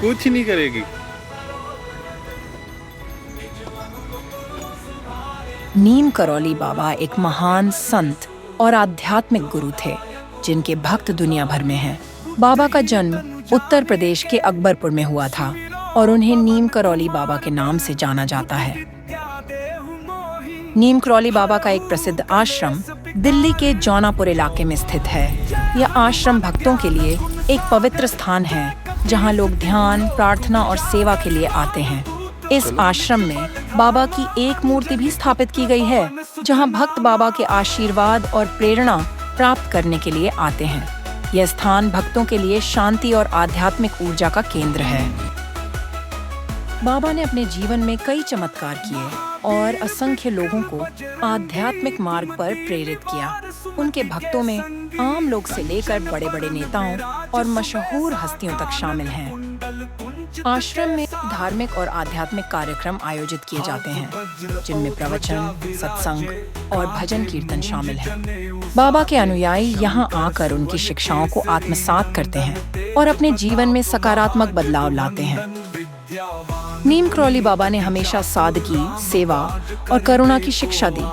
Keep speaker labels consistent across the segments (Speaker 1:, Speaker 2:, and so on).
Speaker 1: कुछ नहीं करेगी।
Speaker 2: नीम करौली बाबा एक महान संत और आध्यात्मिक गुरु थे, जिनके भक्त दुनिया भर में हैं। बाबा का जन्म उत्तर प्रदेश के अकबरपुर में हुआ था और उन्हें नीम करौली बाबा के नाम से जाना जाता है। नीम करौली बाबा का एक प्रसिद्ध आश्रम दिल्ली के जौनापुर इलाके में स्थित है। यह आश्रम भक्तों के लिए एक पवित्र स्थान है, जहां लोग ध्यान, प्रार्थना और सेवा के लिए आते हैं। इस आश्रम में बाबा की एक मूर्ति भी स्थापित की गई है, जहां भक्त बाबा के आशीर्वाद और प्रेरणा प्राप्त करने के लिए आते हैं। यह स्थान भक्तों के लिए शांति और आध्यात्मिक ऊर्जा का केंद्र है। बाबा ने अपने जीवन में कई चमत्कार किए और असंख्य लोगों को आध्यात्मिक मार्ग पर प्रेरित किया। उनके भक्तों में आम लोग से लेकर बड़े बड़े नेताओं और मशहूर हस्तियों तक शामिल हैं। आश्रम में धार्मिक और आध्यात्मिक कार्यक्रम आयोजित किए जाते हैं, जिनमें प्रवचन, सत्संग और भजन कीर्तन शामिल हैं। बाबा के अनुयायी यहाँ आकर उनकी शिक्षाओं को आत्मसात करते हैं और अपने जीवन में सकारात्मक बदलाव लाते हैं। नीम करौली बाबा ने हमेशा सादगी, सेवा और करुणा की शिक्षा दी।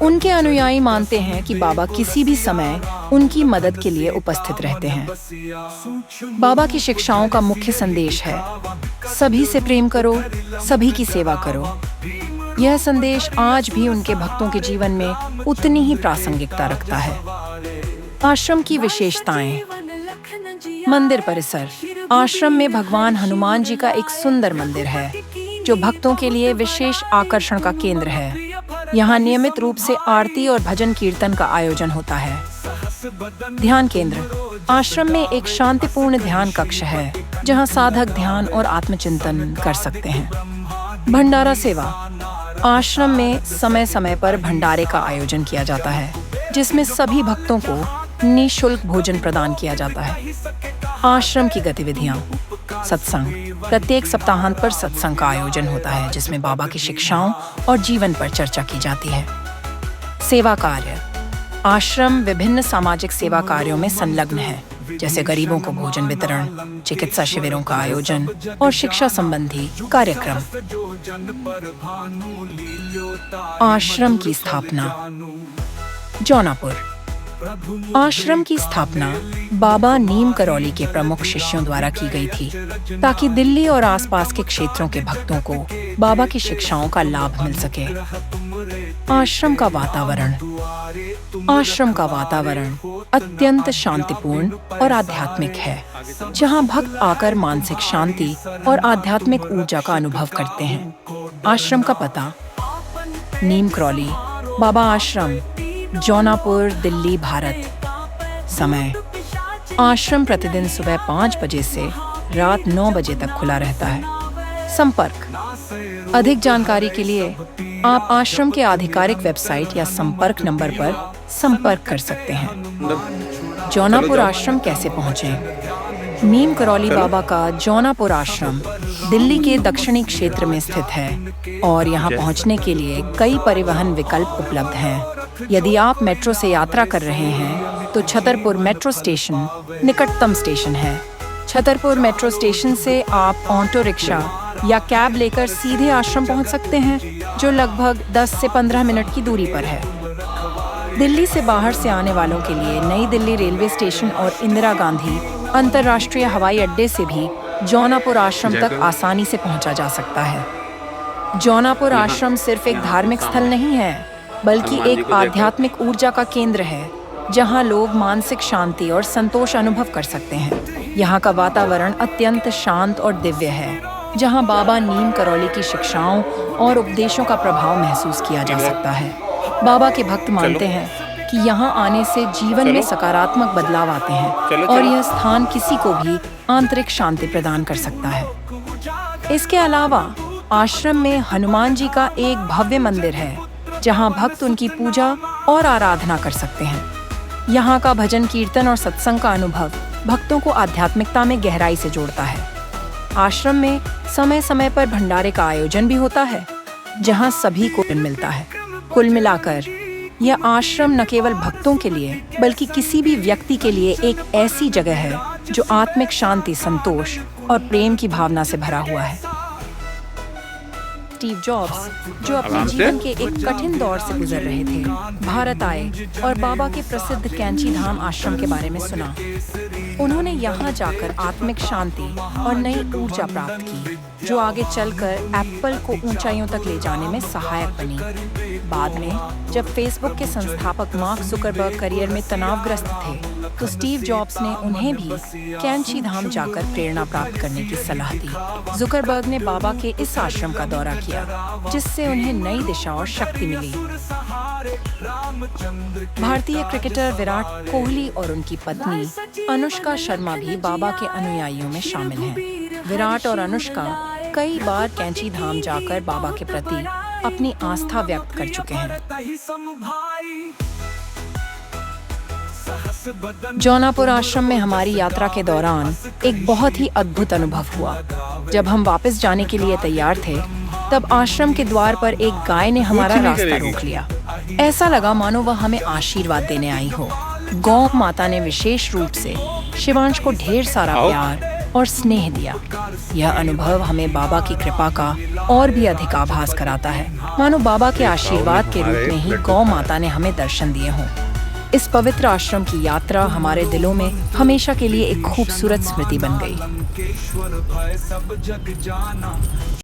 Speaker 2: उनके अनुयायी मानते हैं कि बाबा किसी भी समय उनकी मदद के लिए उपस्थित रहते हैं। बाबा की शिक्षाओं का मुख्य संदेश है, सभी से प्रेम करो, सभी की सेवा करो। यह संदेश आज भी उनके भक्तों के जीवन में उतनी ही प्रासंगिकता रखता है। आश्रम की विशेषताएं। मंदिर परिसर। आश्रम में भगवान हनुमान जी का एक सुंदर मंदिर है, जो भक्तों के लिए विशेष आकर्षण का केंद्र है। यहाँ नियमित रूप से आरती और भजन कीर्तन का आयोजन होता है। ध्यान केंद्र। आश्रम में एक शांतिपूर्ण ध्यान कक्ष है, जहाँ साधक ध्यान और आत्मचिंतन कर सकते हैं। भंडारा सेवा। आश्रम में समय समय पर भंडारे का आयोजन किया जाता है, जिसमें सभी भक्तों को निःशुल्क भोजन प्रदान किया जाता है। आश्रम की गतिविधियाँ। सत्संग। प्रत्येक सप्ताहांत पर सत्संग का आयोजन होता है, जिसमें बाबा की शिक्षाओं और जीवन पर चर्चा की जाती है। सेवा कार्य। आश्रम विभिन्न सामाजिक सेवा कार्यों में संलग्न है, जैसे गरीबों को भोजन वितरण, चिकित्सा शिविरों का आयोजन और शिक्षा संबंधी कार्यक्रम। आश्रम की स्थापना। जौनापुर। आश्रम की स्थापना बाबा नीम करौली के प्रमुख शिष्यों द्वारा की गई थी, ताकि दिल्ली और आसपास के क्षेत्रों के भक्तों को बाबा की शिक्षाओं का लाभ मिल सके। आश्रम का वातावरण। आश्रम का वातावरण अत्यंत शांतिपूर्ण और आध्यात्मिक है, जहां भक्त आकर मानसिक शांति और आध्यात्मिक ऊर्जा का अनुभव करते हैं। आश्रम का पता। नीम करौली बाबा आश्रम, जौनापुर, दिल्ली, भारत। समय। आश्रम प्रतिदिन सुबह 5 बजे से रात 9 बजे तक खुला रहता है। संपर्क। अधिक जानकारी के लिए आप आश्रम के आधिकारिक वेबसाइट या संपर्क नंबर पर संपर्क कर सकते हैं। जौनापुर आश्रम कैसे पहुँचें? नीम करौली बाबा का जौनापुर आश्रम दिल्ली के दक्षिणी क्षेत्र में स्थित है और यहाँ पहुँचने के लिए कई परिवहन विकल्प उपलब्ध हैं। यदि आप मेट्रो से यात्रा कर रहे हैं, तो छतरपुर मेट्रो स्टेशन निकटतम स्टेशन है। छतरपुर मेट्रो स्टेशन से आप ऑटो रिक्शा या कैब लेकर सीधे आश्रम पहुंच सकते हैं, जो लगभग 10 से 15 मिनट की दूरी पर है। दिल्ली से बाहर से आने वालों के लिए नई दिल्ली रेलवे स्टेशन और इंदिरा गांधी अंतर्राष्ट्रीय हवाई अड्डे से भी जौनापुर आश्रम तक आसानी से पहुंचा जा सकता है। जौनापुर आश्रम सिर्फ एक धार्मिक स्थल नहीं है, बल्कि एक आध्यात्मिक ऊर्जा का केंद्र है, जहां लोग मानसिक शांति और संतोष अनुभव कर सकते हैं। यहाँ का वातावरण अत्यंत शांत और दिव्य है, जहां बाबा नीम करौली की शिक्षाओं और उपदेशों का प्रभाव महसूस किया जा सकता है। बाबा के भक्त मानते हैं कि यहाँ आने से जीवन में सकारात्मक बदलाव आते हैं और यह स्थान किसी को भी आंतरिक शांति प्रदान कर सकता है। इसके अलावा आश्रम में हनुमान जी का एक भव्य मंदिर है, जहां भक्त उनकी पूजा और आराधना कर सकते हैं। यहाँ का भजन कीर्तन और सत्संग का अनुभव भक्तों को आध्यात्मिकता में गहराई से जोड़ता है। आश्रम में समय समय पर भंडारे का आयोजन भी होता है, जहां सभी को मिलता है। कुल मिलाकर यह आश्रम न केवल भक्तों के लिए, बल्कि किसी भी व्यक्ति के लिए एक ऐसी जगह है जो आत्मिक शांति, संतोष और प्रेम की भावना से भरा हुआ है। स्टीव जॉब्स, जो अपने जीवन के एक कठिन दौर से गुजर रहे थे, भारत आए और बाबा के प्रसिद्ध कैंची धाम आश्रम के बारे में सुना। उन्होंने यहाँ जाकर आत्मिक शांति और नई ऊर्जा प्राप्त की, जो आगे चलकर एप्पल को ऊंचाइयों तक ले जाने में सहायक बनी। बाद में जब फेसबुक के संस्थापक मार्क जुकरबर्ग करियर में तनावग्रस्त थे, तो स्टीव जॉब्स ने उन्हें भी कैंची धाम जाकर प्रेरणा प्राप्त करने की सलाह दी। जुकरबर्ग ने बाबा के इस आश्रम का दौरा किया, जिससे उन्हें नई दिशा और शक्ति मिली। भारतीय क्रिकेटर विराट कोहली और उनकी पत्नी अनुष्का शर्मा भी बाबा के अनुयायियों में शामिल हैं। विराट और अनुष्का कई बार कैंची धाम जाकर बाबा के प्रति अपनी आस्था व्यक्त कर चुके हैं। जौनापुर आश्रम में हमारी यात्रा के दौरान एक बहुत ही अद्भुत अनुभव हुआ। जब हम वापस जाने के लिए तैयार थे, तब आश्रम के द्वार पर एक गाय ने हमारा रास्ता रोक लिया। ऐसा लगा मानो वह हमें आशीर्वाद देने आई हो। गौ माता ने विशेष रूप से शिवांश को ढेर सारा प्यार और स्नेह दिया। यह अनुभव हमें बाबा की कृपा का और भी अधिक आभास कराता है, मानो बाबा के आशीर्वाद के रूप में ही गौ माता ने हमें दर्शन दिए हों। इस पवित्र आश्रम की यात्रा हमारे दिलों में हमेशा के लिए एक खूबसूरत स्मृति बन गई।